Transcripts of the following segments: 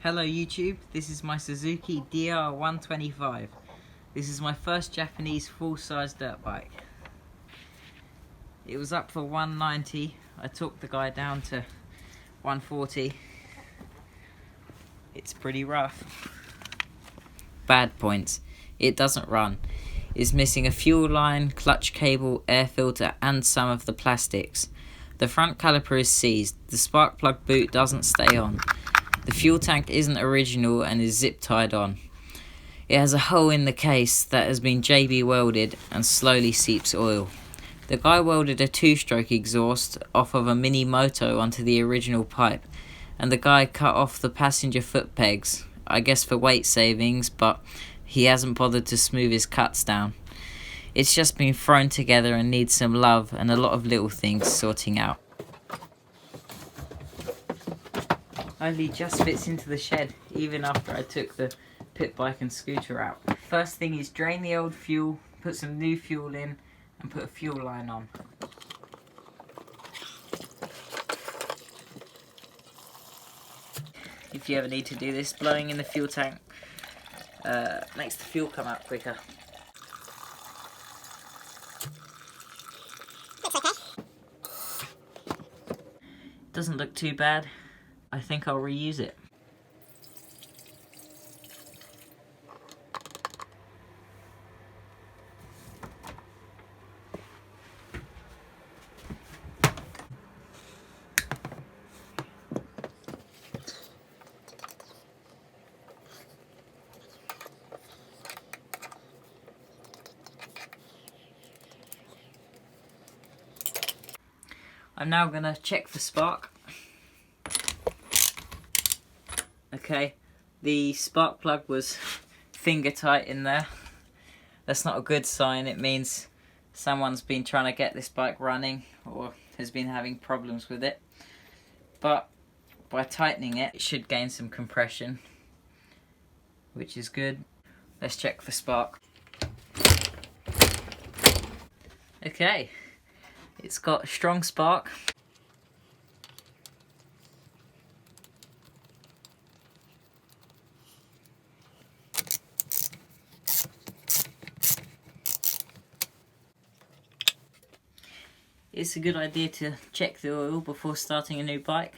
Hello YouTube, this is my Suzuki DR125. This is my first Japanese full-size dirt bike. It was up for 190. I took the guy down to 140. It's pretty rough. Bad points. It doesn't run. It's missing a fuel line, clutch cable, air filter and some of the plastics. The front caliper is seized. The spark plug boot doesn't stay on. The fuel tank isn't original and is zip tied on. It has a hole in the case that has been JB welded and slowly seeps oil. The guy welded a 2-stroke exhaust off of a mini moto onto the original pipe, and the guy cut off the passenger foot pegs, I guess for weight savings, but he hasn't bothered to smooth his cuts down. It's just been thrown together and needs some love and a lot of little things sorting out. Only just fits into the shed, even after I took the pit bike and scooter out. First thing is drain the old fuel, put some new fuel in, and put a fuel line on. If you ever need to do this, blowing in the fuel tank makes the fuel come out quicker. Doesn't look too bad. I think I'll reuse it. I'm now going to check for spark. Okay, the spark plug was finger tight in there. That's not a good sign. It means someone's been trying to get this bike running or has been having problems with it. But by tightening it, it should gain some compression, which is good. Let's check for spark. Okay, it's got a strong spark. It's a good idea to check the oil before starting a new bike.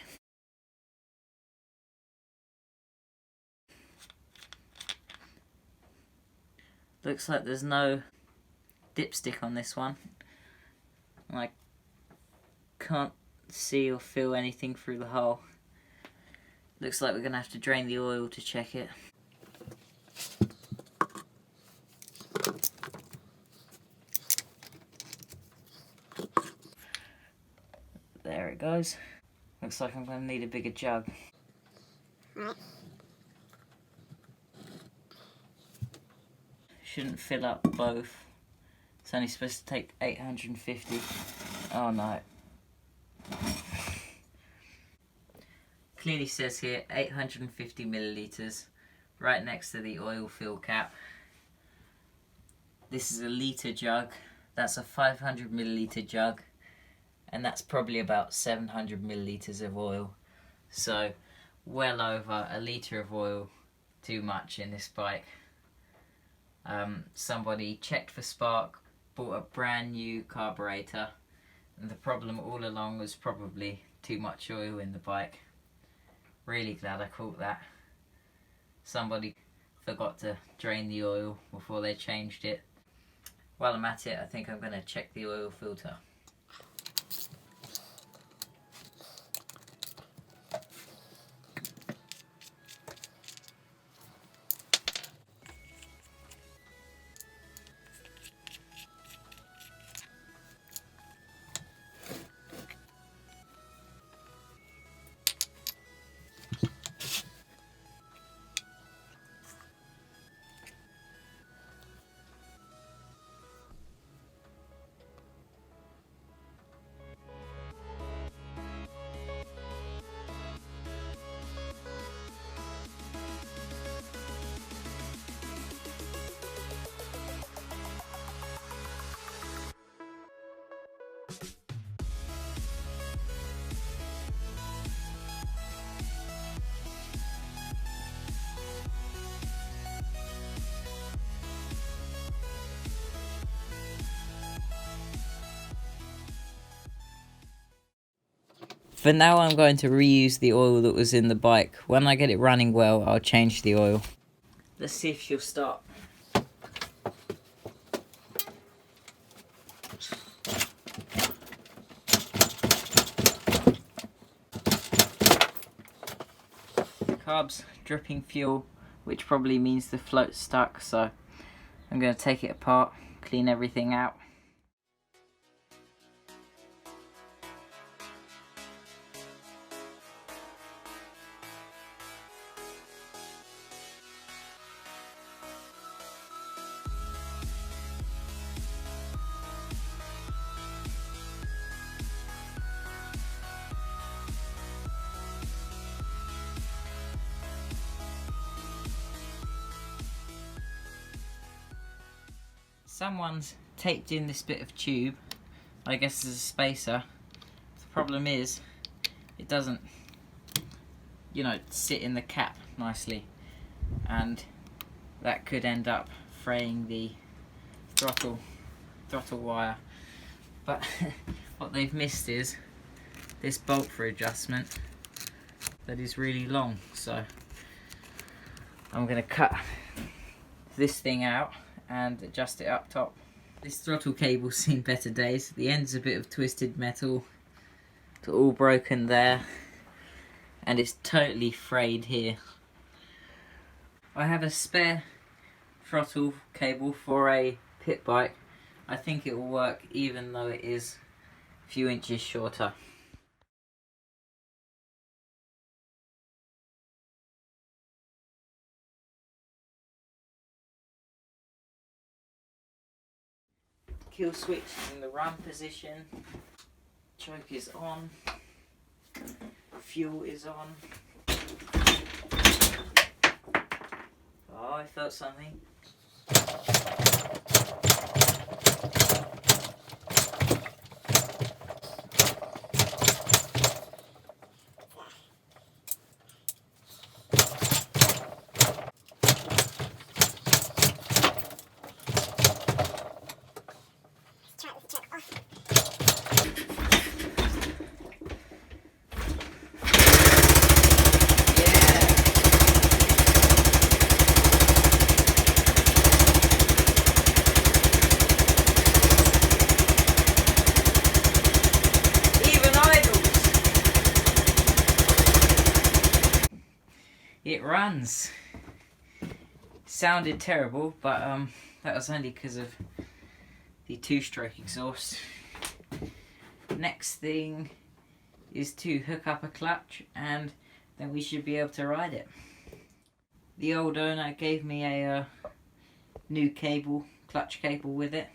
Looks like there's no dipstick on this one. I can't see or feel anything through the hole. Looks like we're going to have to drain the oil to check it. There it goes. Looks like I'm going to need a bigger jug. Shouldn't fill up both. It's only supposed to take 850. Oh no. Clearly says here 850 millilitres right next to the oil fill cap. This is a litre jug. That's a 500 millilitre jug. And that's probably about 700 millilitres of oil. So well over a litre of oil too much in this bike. Somebody checked for spark, bought a brand new carburetor, and the problem all along was probably too much oil in the bike. Really glad I caught that. Somebody forgot to drain the oil before they changed it. While I'm at it, I think I'm going to check the oil filter. For now I'm going to reuse the oil that was in the bike. When I get it running well, I'll change the oil. Let's see if she'll start. Carb's dripping fuel, which probably means the float's stuck, so I'm going to take it apart, clean everything out. Someone's taped in this bit of tube, I guess as a spacer. The problem is, it doesn't, sit in the cap nicely, and that could end up fraying the throttle wire. But what they've missed is this bolt for adjustment that is really long, so I'm going to cut this thing out and adjust it up top. This throttle cable's seen better days. The end's a bit of twisted metal. It's all broken there, and it's totally frayed here. I have a spare throttle cable for a pit bike. I think it will work even though it is a few inches shorter. Kill switch in the run position. Choke is on. Fuel is on. Oh, I felt something. It runs. Sounded terrible, but that was only because of the two-stroke exhaust. Next thing is to hook up a clutch, and then we should be able to ride it. The old owner gave me a new cable, clutch cable with it.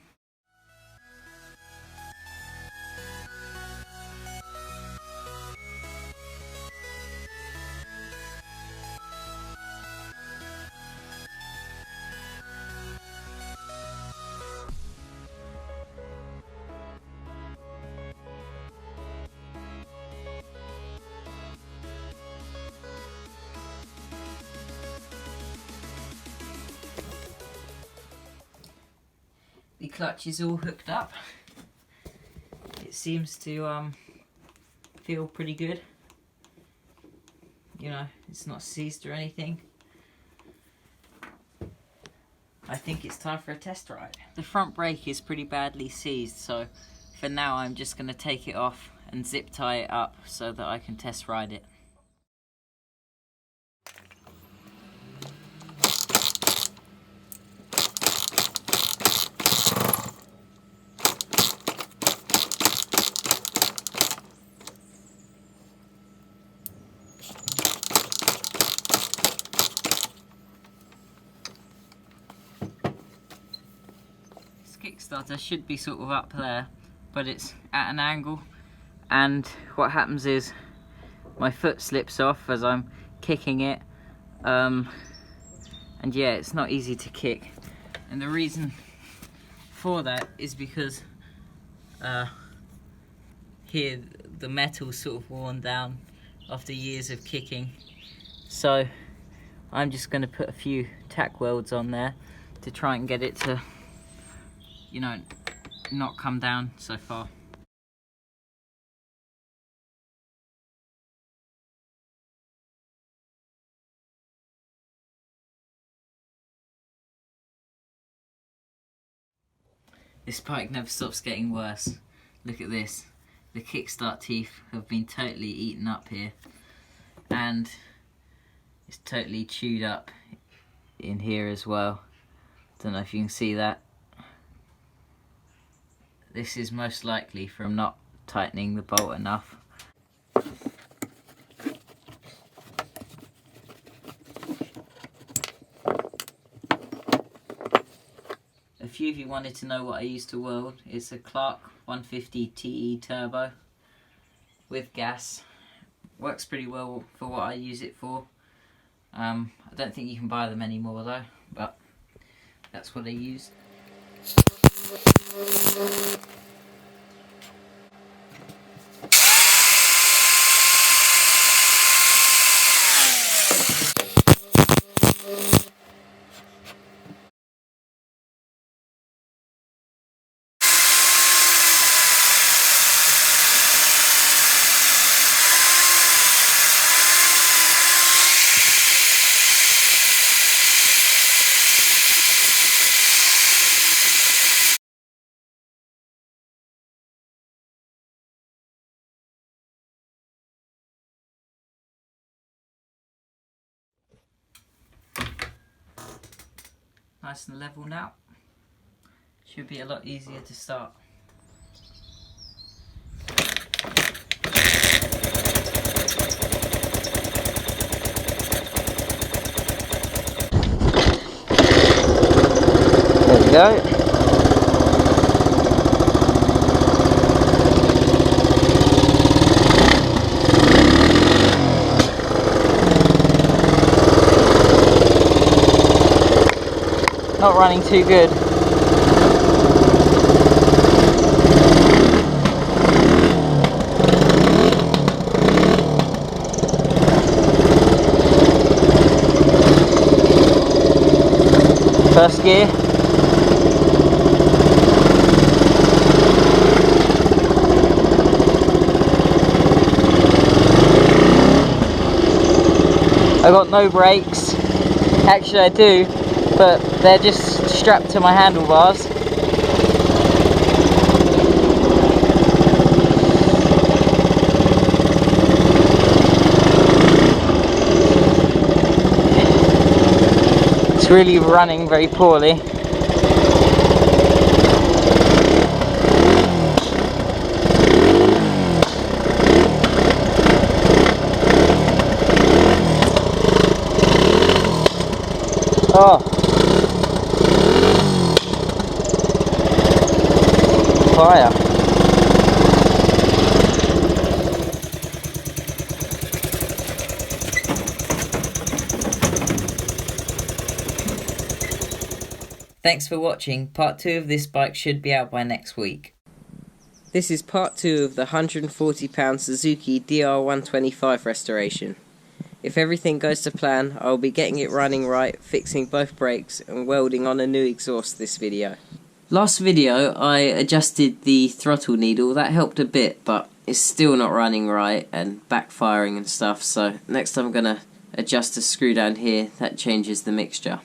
The clutch is all hooked up. It seems to feel pretty good. It's not seized or anything. I think it's time for a test ride. The front brake is pretty badly seized, so for now I'm just going to take it off and zip tie it up so that I can test ride it. Kickstarter should be sort of up there, but it's at an angle, and what happens is my foot slips off as I'm kicking it, and yeah, it's not easy to kick. And the reason for that is because here the metal's sort of worn down after years of kicking, so I'm just going to put a few tack welds on there to try and get it to not come down so far. This bike never stops getting worse. Look at this. The kickstart teeth have been totally eaten up here. And it's totally chewed up in here as well. Don't know if you can see that. This is most likely from not tightening the bolt enough. A few of you wanted to know what I use to weld. It's a Clark 150 TE turbo with gas. Works pretty well for what I use it for. I don't think you can buy them anymore though, but that's what I use. Nice and level now. Should be a lot easier to start. There we go. Not running too good. First gear. I got no brakes. Actually I do, but they're just strapped to my handlebars. It's really running very poorly. Oh. Fire. Thanks for watching. Part 2 of this bike should be out by next week. This is part 2 of the £140 Suzuki DR125 restoration. If everything goes to plan, I'll be getting it running right, fixing both brakes and welding on a new exhaust this video. Last video I adjusted the throttle needle. That helped a bit, but it's still not running right and backfiring and stuff, so next time I'm going to adjust the screw down here. That changes the mixture.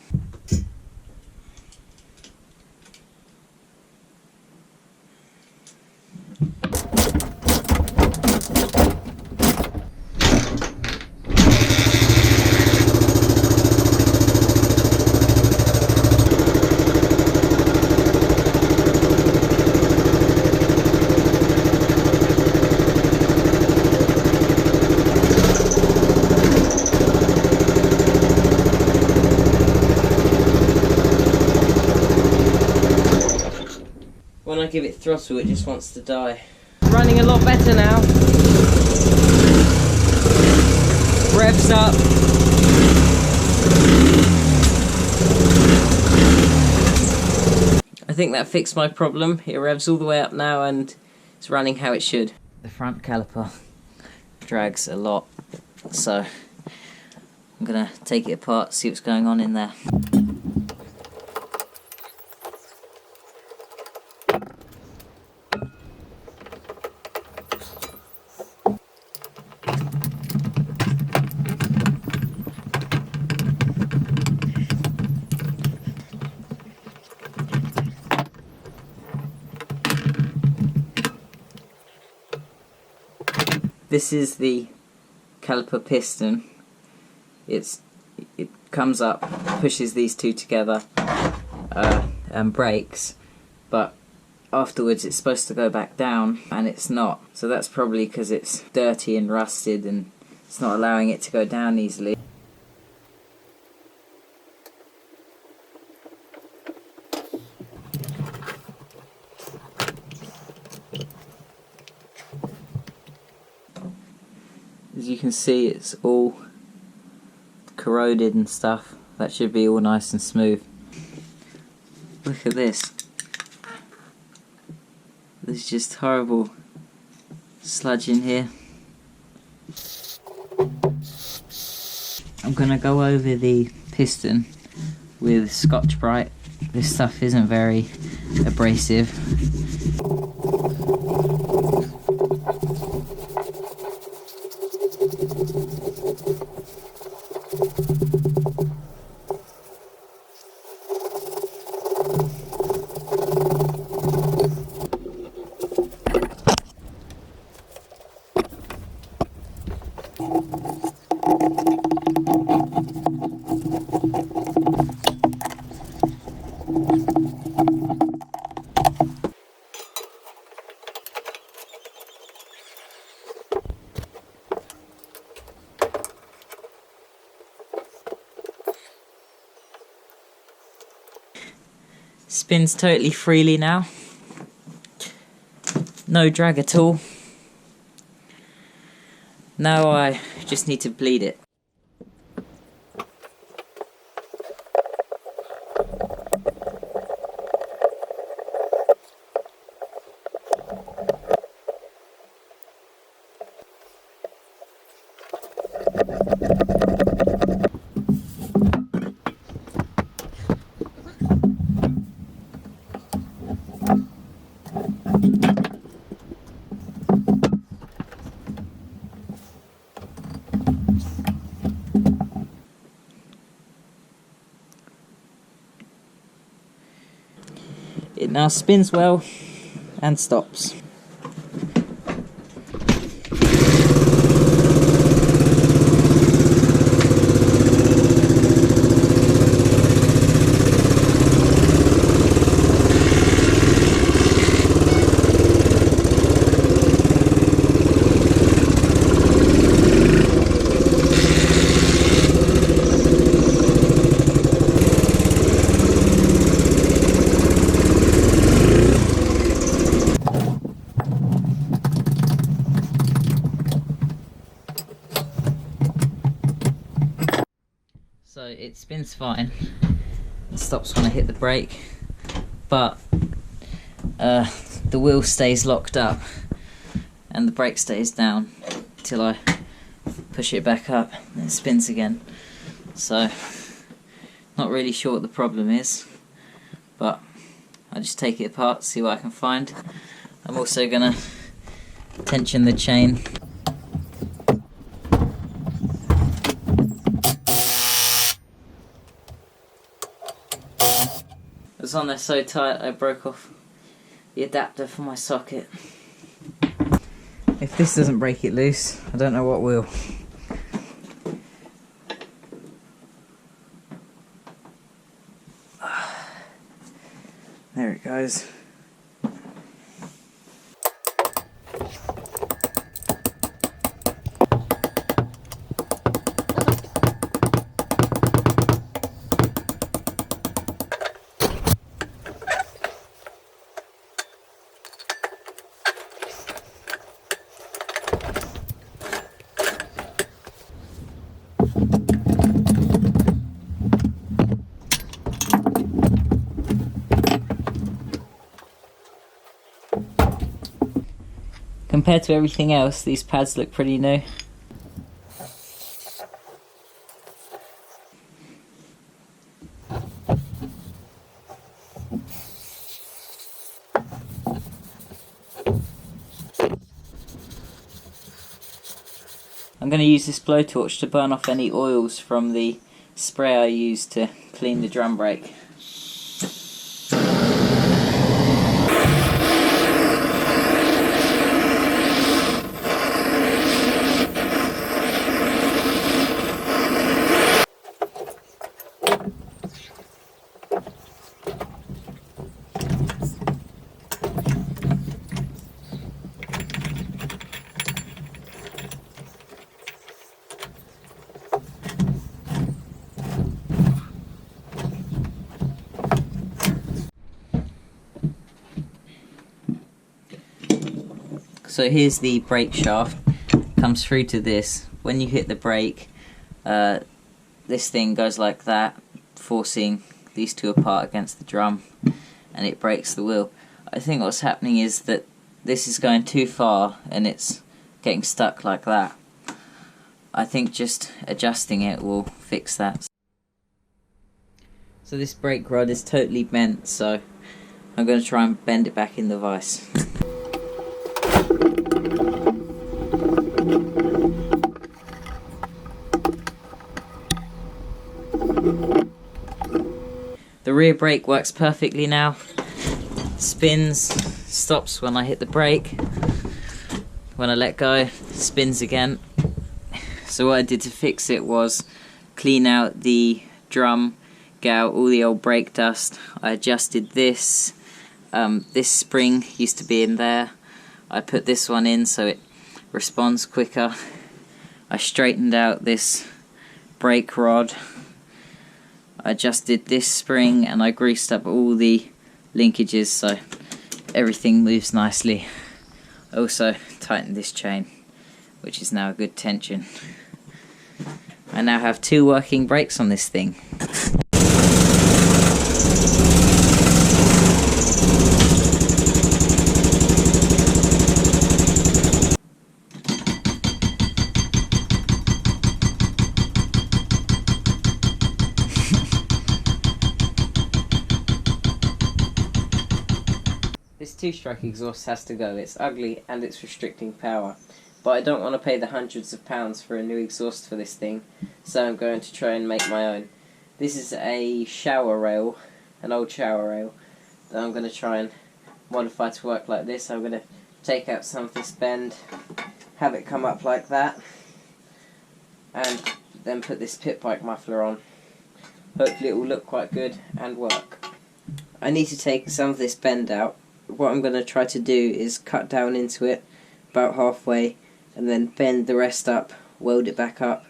When I give it throttle, it just wants to die. Running a lot better now. Revs up. I think that fixed my problem. It revs all the way up now and it's running how it should. The front caliper drags a lot, so I'm gonna take it apart, see what's going on in there. This is the caliper piston. It comes up, pushes these two together, and brakes, but afterwards it's supposed to go back down and it's not. So that's probably because it's dirty and rusted and it's not allowing it to go down easily. As you can see, it's all corroded and stuff. That should be all nice and smooth. Look at this. There's just horrible sludge in here. I'm gonna go over the piston with Scotch-Brite. This stuff isn't very abrasive. Spins totally freely now. No drag at all. Now I just need to bleed it. It now spins well and stops. So it spins fine, it stops when I hit the brake, but the wheel stays locked up and the brake stays down till I push it back up and it spins again. So not really sure what the problem is, but I'll just take it apart, see what I can find. I'm also gonna tension the chain. It was on there so tight I broke off the adapter for my socket. If this doesn't break it loose, I don't know what will. There it goes. Compared to everything else, these pads look pretty new. I'm going to use this blowtorch to burn off any oils from the spray I used to clean the drum brake. So here's the brake shaft, comes through to this. When you hit the brake, this thing goes like that, forcing these two apart against the drum, and it brakes the wheel. I think what's happening is that this is going too far and it's getting stuck like that. I think just adjusting it will fix that. So this brake rod is totally bent, so I'm going to try and bend it back in the vise. The rear brake works perfectly now. Spins, stops when I hit the brake. When I let go, spins again. So what I did to fix it was clean out the drum, get out all the old brake dust. I adjusted this. This spring used to be in there. I put this one in so it responds quicker. I straightened out this brake rod. I adjusted this spring and I greased up all the linkages so everything moves nicely. I also tightened this chain, which is now a good tension. I now have 2 working brakes on this thing. This 2-stroke exhaust has to go. It's ugly and it's restricting power. But I don't want to pay the hundreds of pounds for a new exhaust for this thing, so I'm going to try and make my own. This is a shower rail, an old shower rail, that I'm going to try and modify to work like this. I'm going to take out some of this bend, have it come up like that, and then put this pit bike muffler on. Hopefully it will look quite good and work. I need to take some of this bend out. What I'm going to try to do is cut down into it about halfway and then bend the rest up, weld it back up.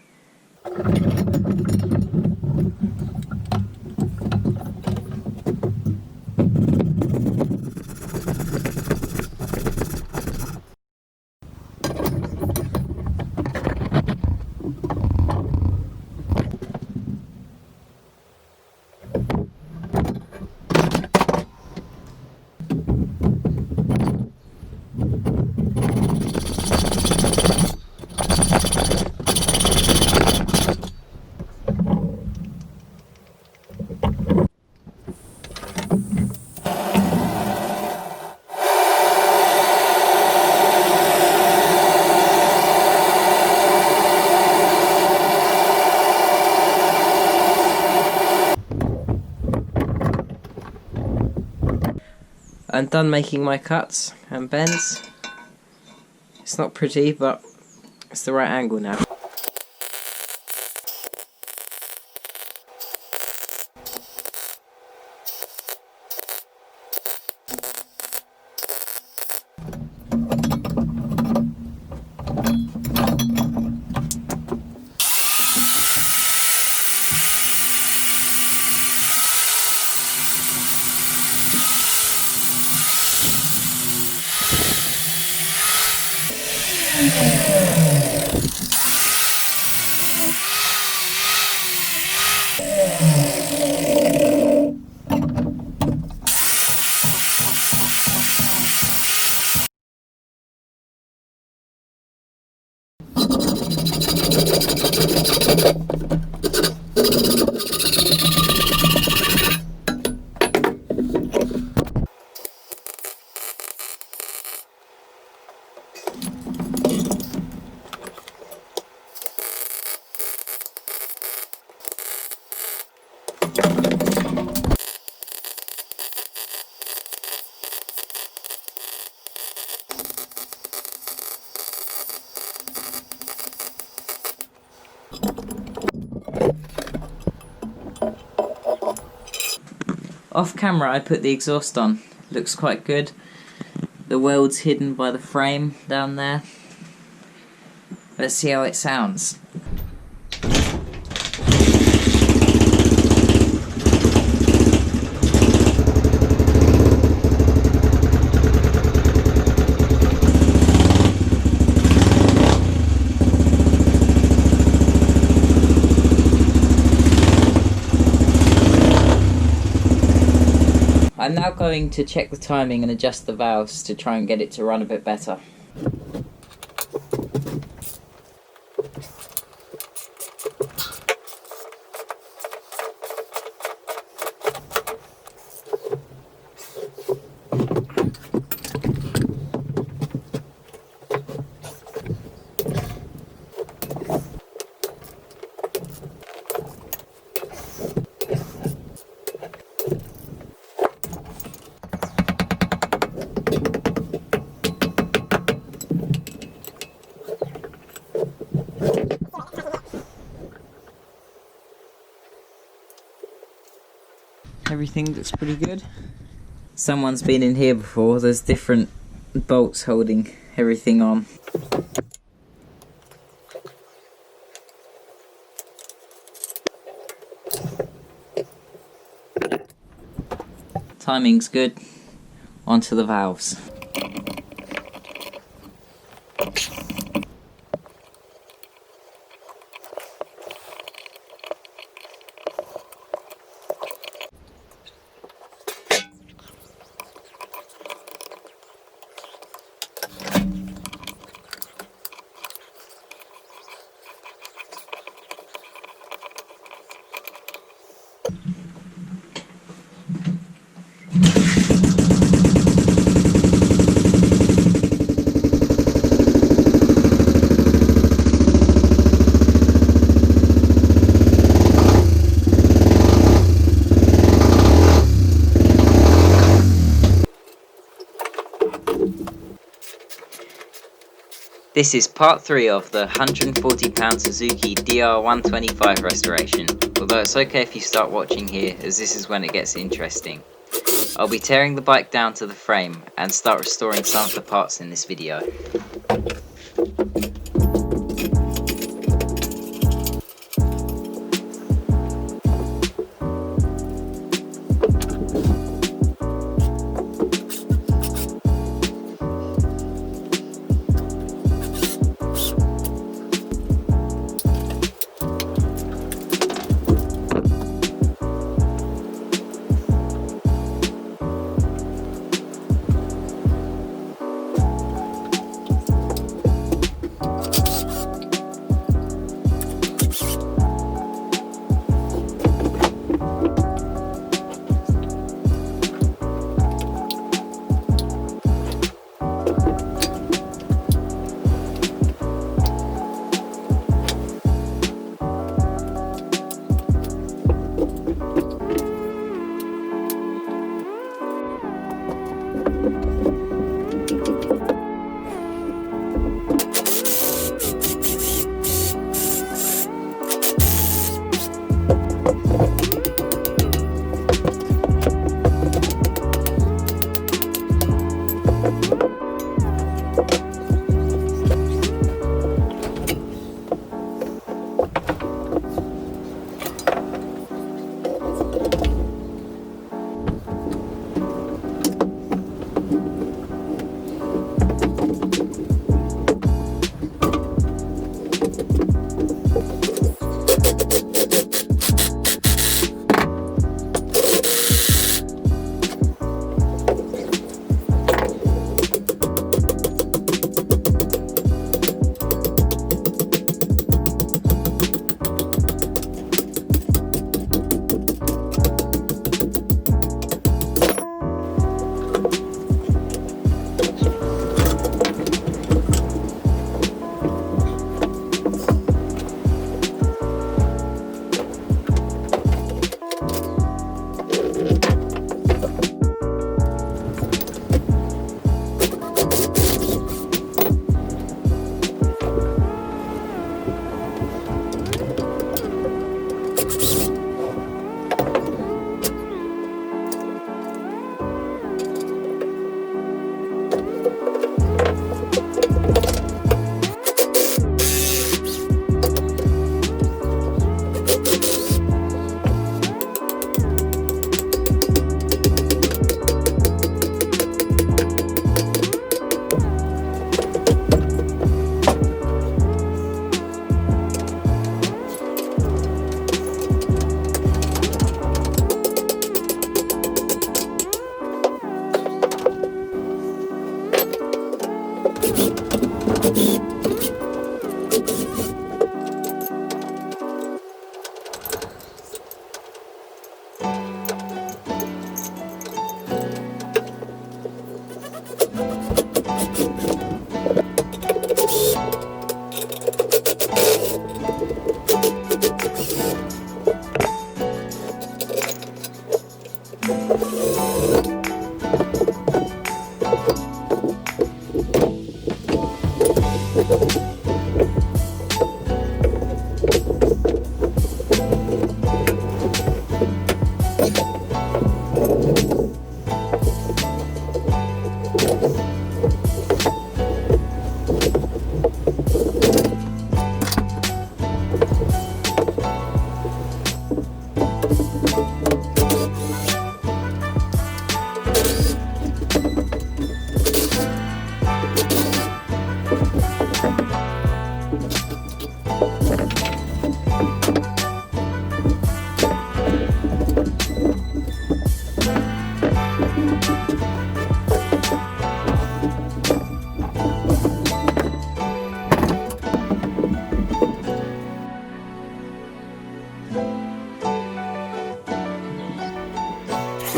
I'm done making my cuts and bends. It's not pretty, but it's the right angle now. Off camera I put the exhaust on. Looks quite good. The weld's hidden by the frame down there. Let's see how it sounds. I'm now going to check the timing and adjust the valves to try and get it to run a bit better. Everything looks pretty good. Someone's been in here before. There's different bolts holding everything on. Timing's good. Onto the valves. This is part 3 of the £140 Suzuki DR125 restoration, although it's okay if you start watching here as this is when it gets interesting. I'll be tearing the bike down to the frame and start restoring some of the parts in this video.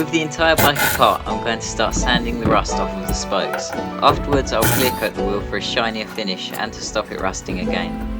With the entire bike apart, I'm going to start sanding the rust off of the spokes. Afterwards I'll clear coat the wheel for a shinier finish and to stop it rusting again.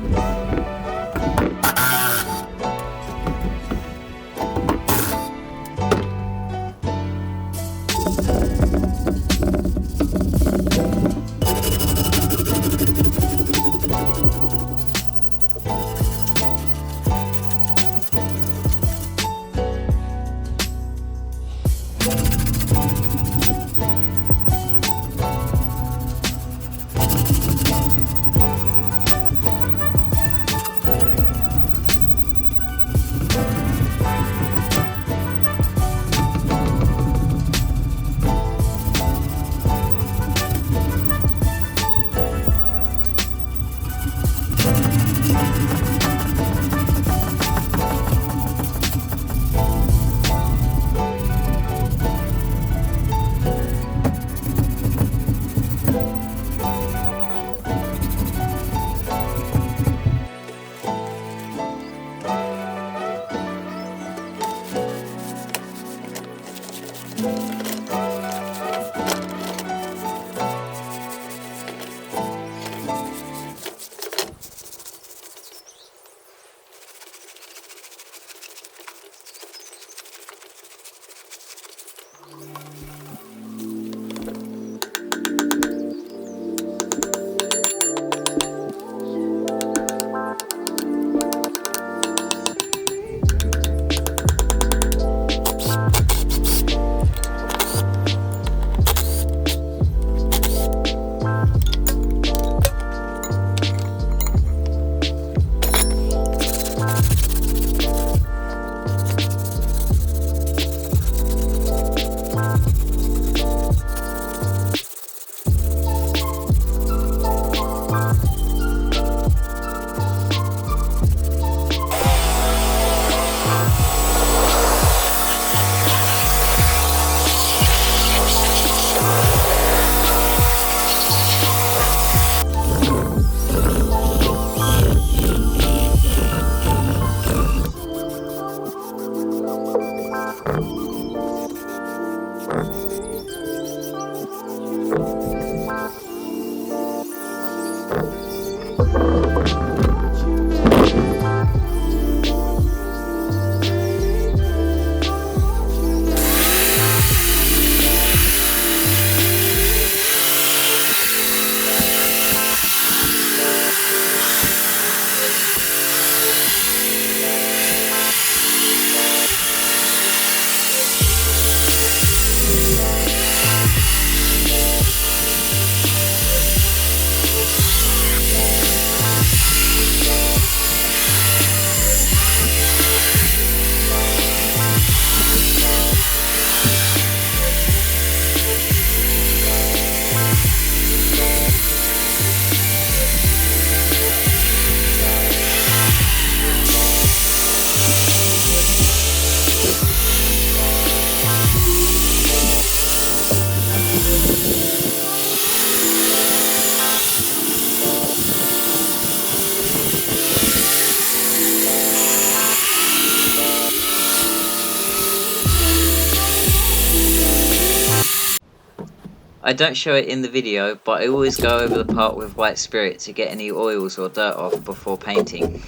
I don't show it in the video, but I always go over the part with white spirit to get any oils or dirt off before painting.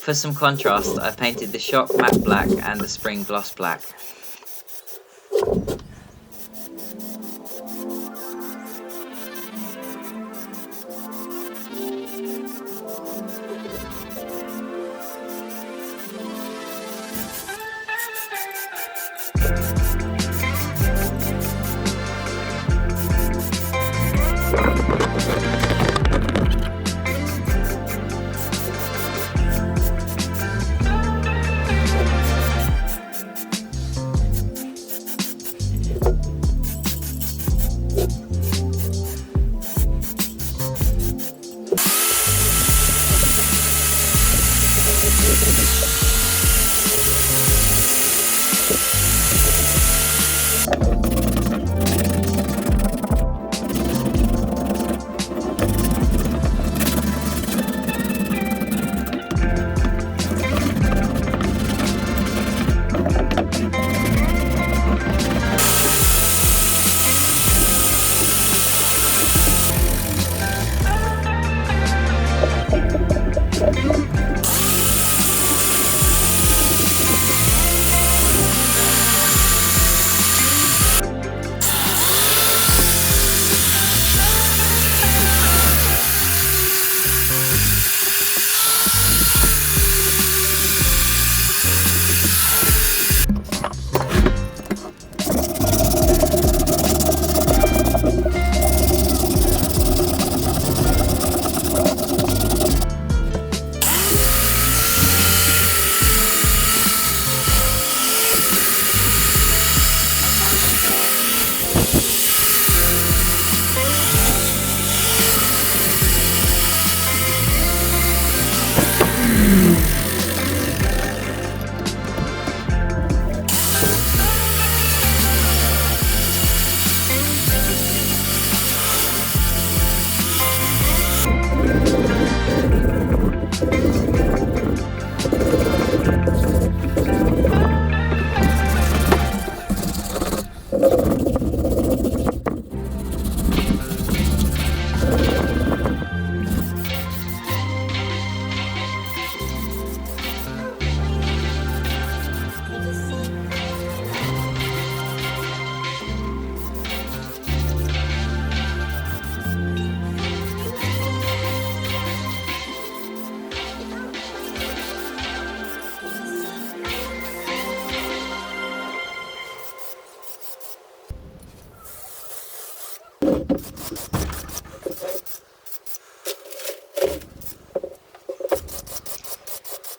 For some contrast, I painted the shock matte black and the spring gloss black.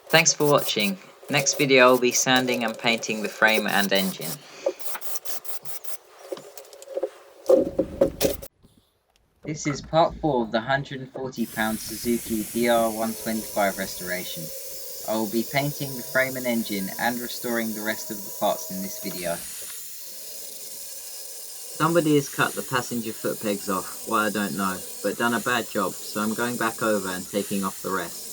Thanks for watching. Next video I'll be sanding and painting the frame and engine. This is part 4 of the £140 Suzuki DR125 restoration. I will be painting the frame and engine and restoring the rest of the parts in this video. Somebody has cut the passenger foot pegs off, why I don't know, but done a bad job, so I'm going back over and taking off the rest.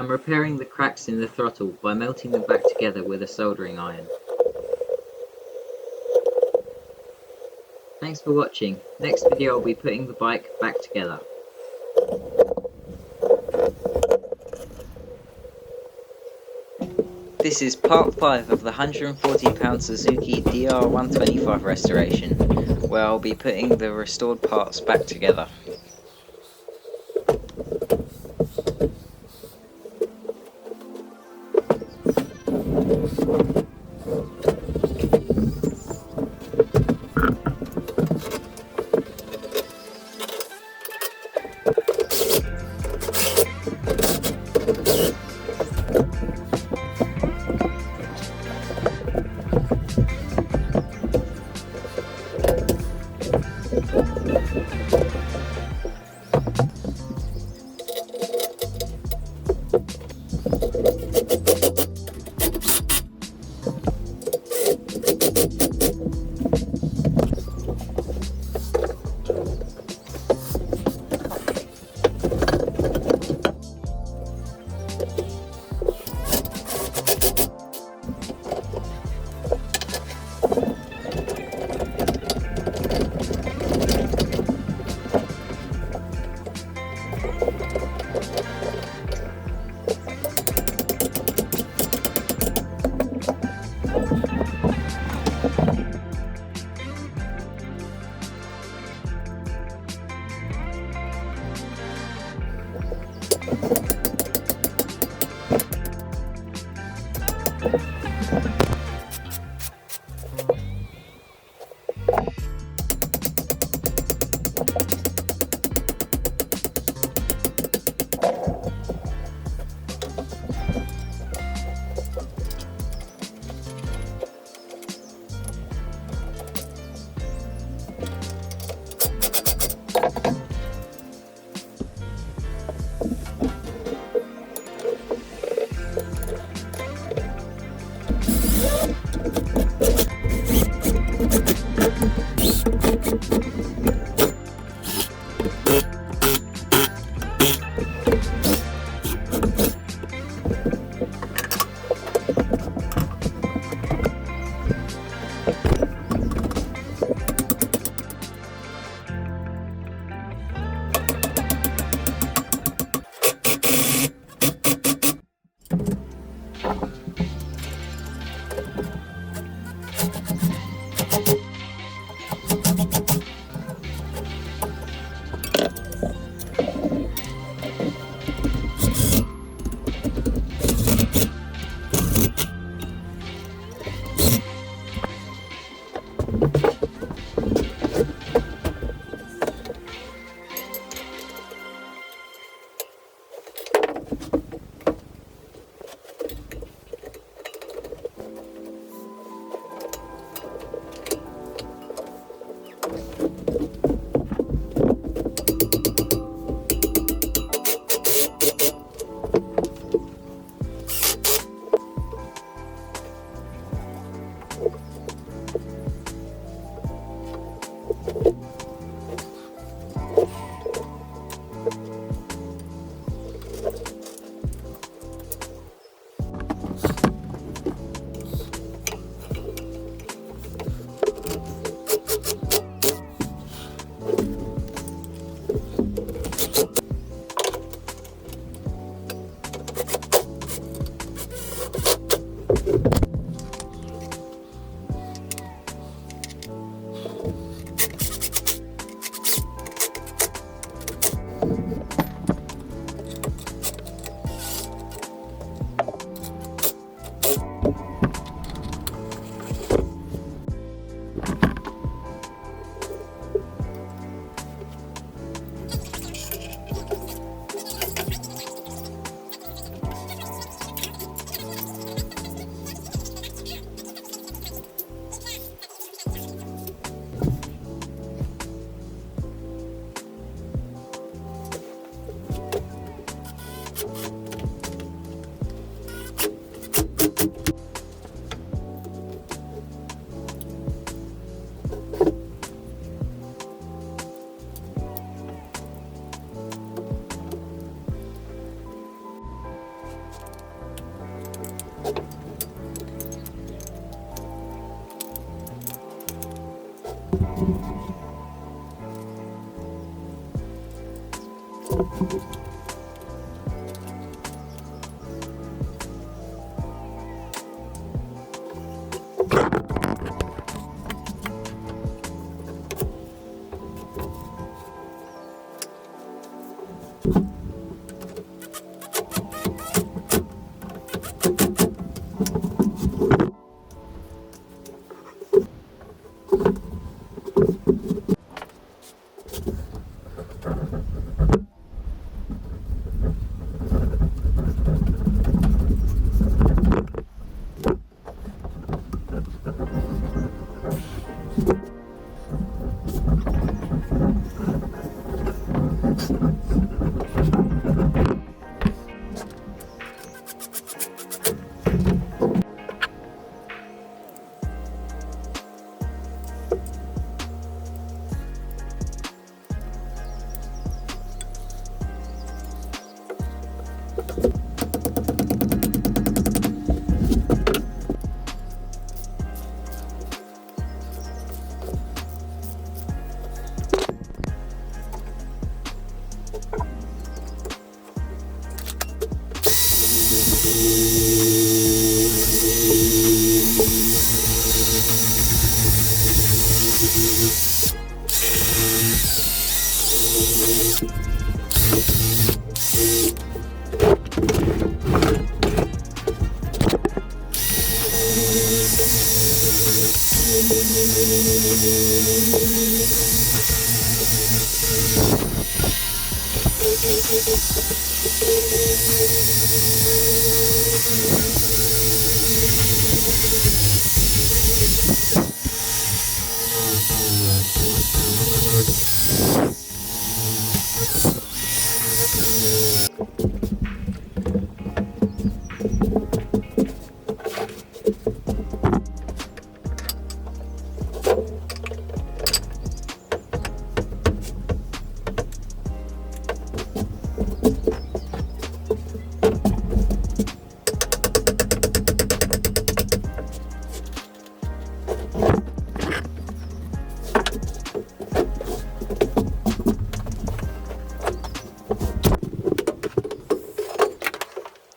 I'm repairing the cracks in the throttle by melting them back together with a soldering iron. Thanks for watching. Next video I'll be putting the bike back together. This is part 5 of the £140 Suzuki DR125 restoration, where I'll be putting the restored parts back together.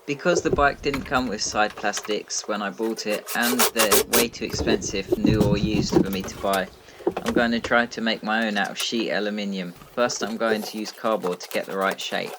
Because the bike didn't come with side plastics when I bought it, and they're way too expensive, new or used, for me to buy, I'm going to try to make my own out of sheet aluminium. First I'm going to use cardboard to get the right shape.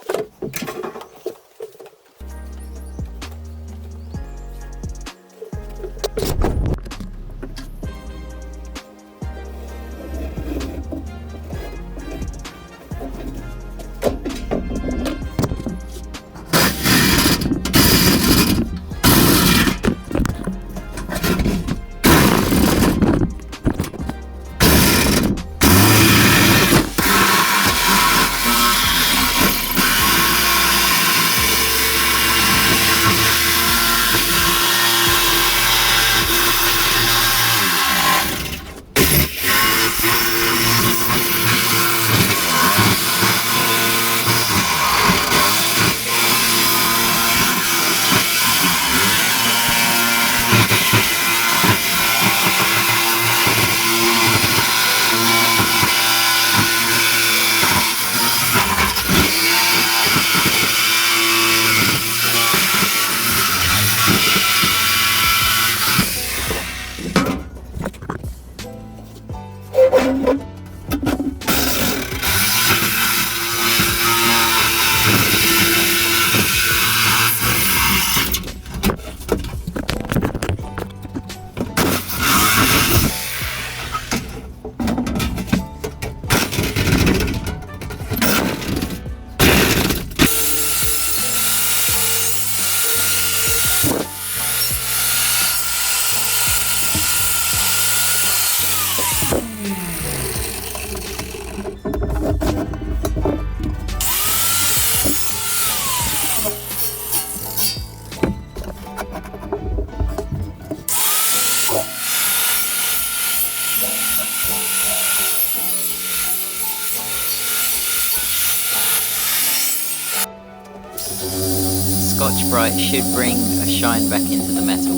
Scotch-Brite should bring a shine back into the metal.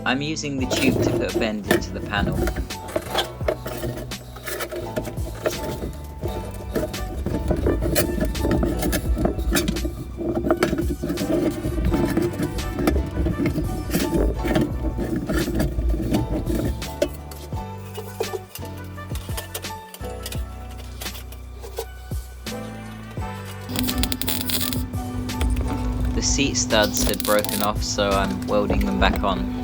I'm using the tube to put a bend into the panel. The seat studs had broken off, so I'm welding them back on.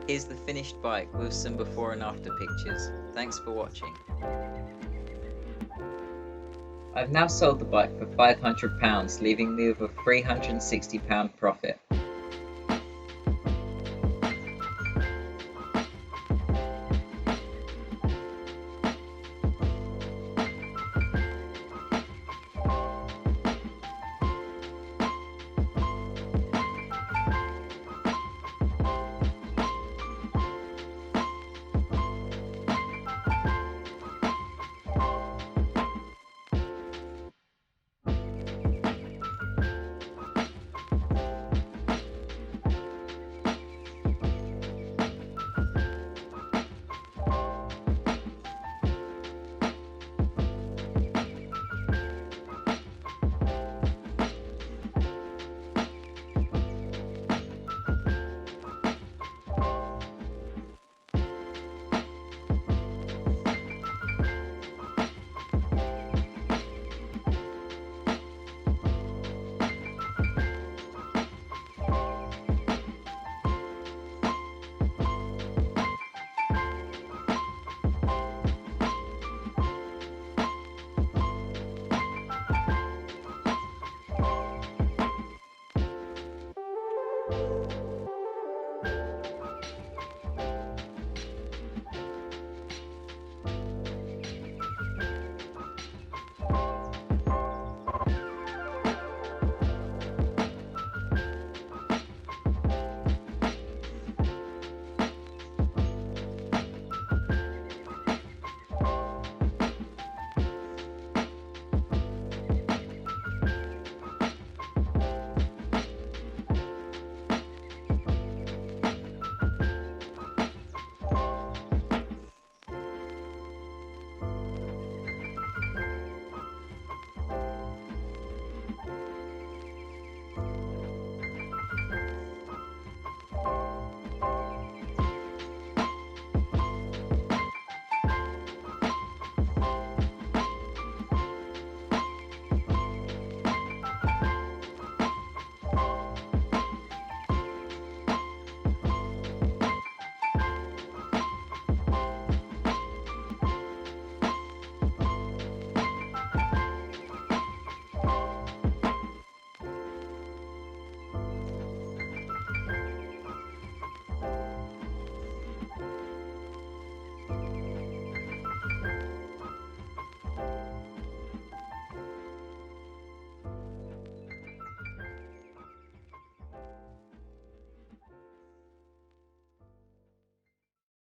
Here's the finished bike with some before and after pictures. Thanks for watching. I've now sold the bike for £500, leaving me with a £360 profit.